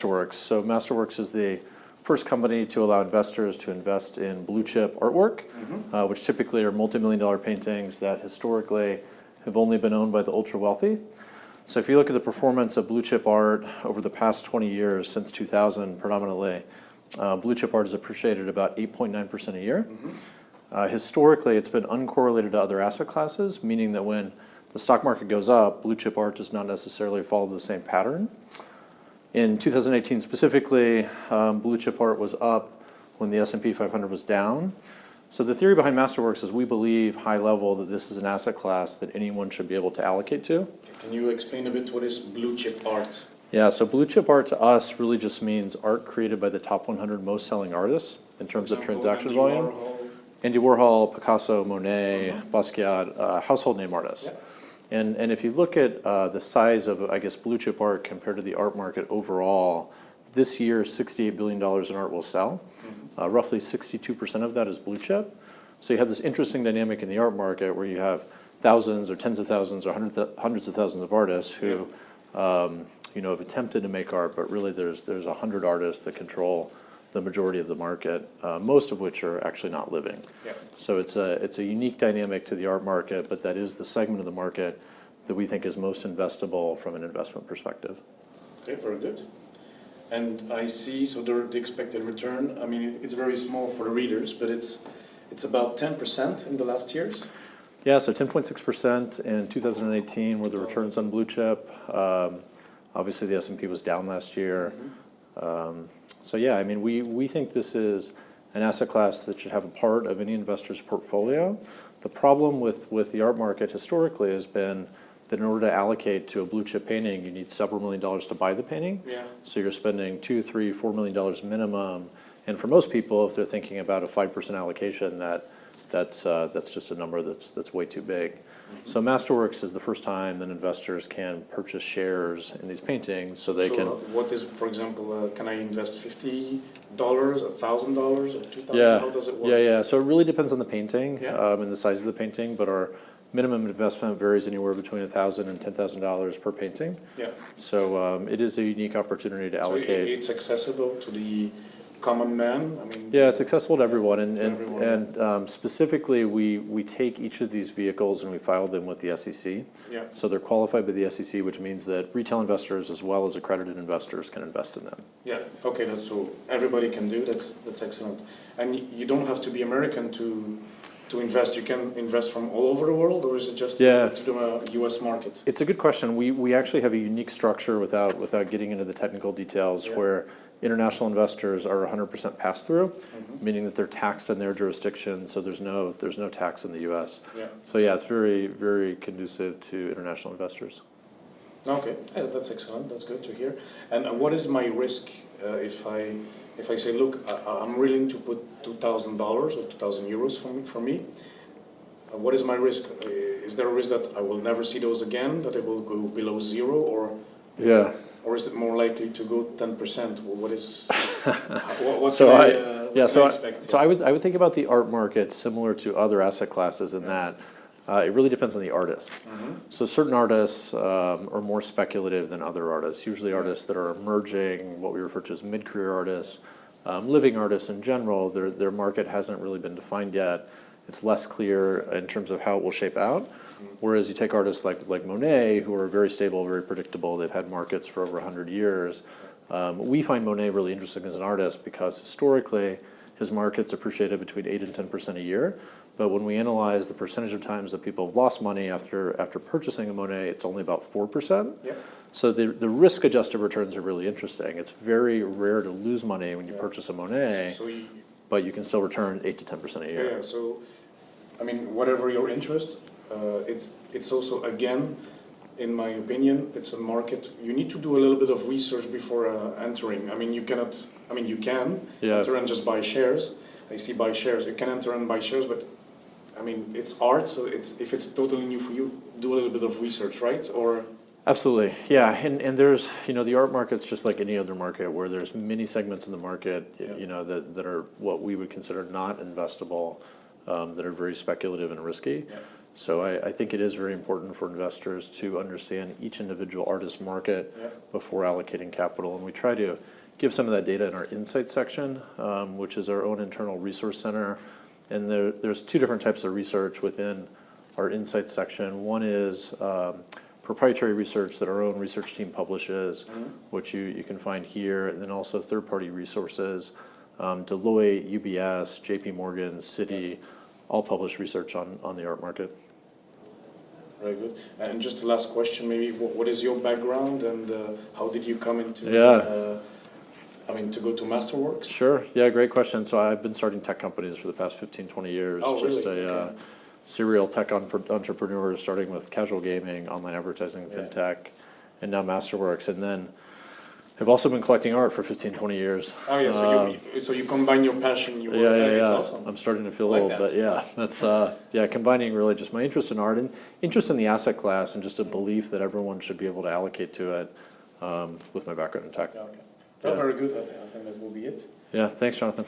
Masterworks. So Masterworks is the first company to allow investors to invest in blue chip artwork, which typically are multi-million-dollar paintings that historically have only been owned by the ultra wealthy. So if you look at the performance of blue chip art over the past 20 years, since 2000 predominantly, blue chip art has appreciated about 8.9% a year. Historically, it's been uncorrelated to other asset classes, meaning that when the stock market goes up, blue chip art does not necessarily follow the same pattern. In 2018 specifically, blue chip art was up when the S&P 500 was down. So the theory behind Masterworks is we believe high level that this is an asset class that anyone should be able to allocate to. Can you explain a bit what is blue chip art? Yeah, so blue chip art to us really just means art created by the top 100 most selling artists in terms of transaction volume. Andy Warhol, Picasso, Monet, Basquiat, household name artists. Yeah. And if you look at the size of, I guess, blue chip art compared to the art market overall, this year $68 billion in art will sell. Roughly 62% of that is blue chip. So you have this interesting dynamic in the art market where you have thousands or tens of thousands or hundreds of thousands of artists who have attempted to make art, but really there's 100 artists that control the majority of the market, most of which are actually not living. Yeah. So it's a unique dynamic to the art market, but that is the segment of the market that we think is most investable from an investment perspective. Okay, very good. And I see, so the expected return, I mean, it's very small for the readers, but it's about 10% in the last years? Yeah, so 10.6% in 2018 were the returns on blue chip. Obviously, the S&P was down last year. So yeah, I mean, we think this is an asset class that should have a part of any investor's portfolio. The problem with the art market historically has been that in order to allocate to a blue chip painting, you need several $1 million to buy the painting. Yeah. So you're spending $2, $3, $4 million minimum. And for most people, if they're thinking about a 5% allocation, that's just a number that's way too big. So Masterworks is the first time that investors can purchase shares in these paintings, so they can. What is, for example, can I invest $50, $1,000, or $2,000? Yeah. How does it work? Yeah. So it really depends on the painting and the size of the painting, but our minimum investment varies anywhere between $1,000 and $10,000 per painting. Yeah. So it is a unique opportunity to allocate. So it's accessible to the common man? I mean, yeah, it's accessible to everyone, and specifically we take each of these vehicles and we file them with the SEC. Yeah. So they're qualified by the SEC, which means that retail investors as well as accredited investors can invest in them. Yeah. Okay, that's so everybody can do. That's excellent. And you don't have to be American to invest. You can invest from all over the world, or is it just to the U.S. market? It's a good question. We actually have a unique structure without getting into the technical details where international investors are 100% pass-through, meaning that they're taxed in their jurisdiction, so there's no tax in the U.S. Yeah. So yeah, it's very, very conducive to international investors. Okay, that's excellent. That's good to hear. And what is my risk if I say, look, I'm willing to put $2,000 or 2,000 euros for me? What is my risk? Is there a risk that I will never see those again, that it will go below zero, or? Yeah. Or is it more likely to go 10%? What is? So I would think about the art market similar to other asset classes in that it really depends on the artist. So certain artists are more speculative than other artists. Usually artists that are emerging, what we refer to as mid-career artists, living artists in general. Their market hasn't really been defined yet. It's less clear in terms of how it will shape out. Whereas you take artists like Monet, who are very stable, very predictable. They've had markets for over 100 years. We find Monet really interesting as an artist because historically his market's appreciated between 8 and 10% a year. But when we analyze the percentage of times that people have lost money after purchasing a Monet, it's only about 4%. Yeah. So the risk-adjusted returns are really interesting. It's very rare to lose money when you purchase a Monet, but you can still return 8 to 10% a year. Yeah, so, I mean, whatever your interest, it's also, again, in my opinion, it's a market. You need to do a little bit of research before entering. I mean, you can enter and just buy shares. I see buy shares. You can enter and buy shares, but I mean, it's art, so if it's totally new for you, do a little bit of research, right? Or absolutely, yeah. And there's, the art market's just like any other market where there's many segments in the market, that are what we would consider not investable, that are very speculative and risky. Yeah. So I think it is very important for investors to understand each individual artist market before allocating capital. And we try to give some of that data in our insights section, which is our own internal resource center. And there's two different types of research within our insights section. One is proprietary research that our own research team publishes, which you can find here, and then also third-party resources. Deloitte, UBS, JP Morgan, Citi, all publish research on the art market. Very good. And just the last question, maybe, what is your background and how did you come into, to go to Masterworks? Sure, yeah, great question. So I've been starting tech companies for the past 15, 20 years. Oh, just really? a serial tech entrepreneur, starting with casual gaming, online advertising, fintech, and now Masterworks. And then I've also been collecting art for 15, 20 years. Oh, yeah, so you combine your passion, it's awesome. I'm starting to feel old, but that's, combining really just my interest in art and interest in the asset class and just a belief that everyone should be able to allocate to it with my background in tech. Okay. Very good. I think that will be it. Yeah, thanks, Jonathan.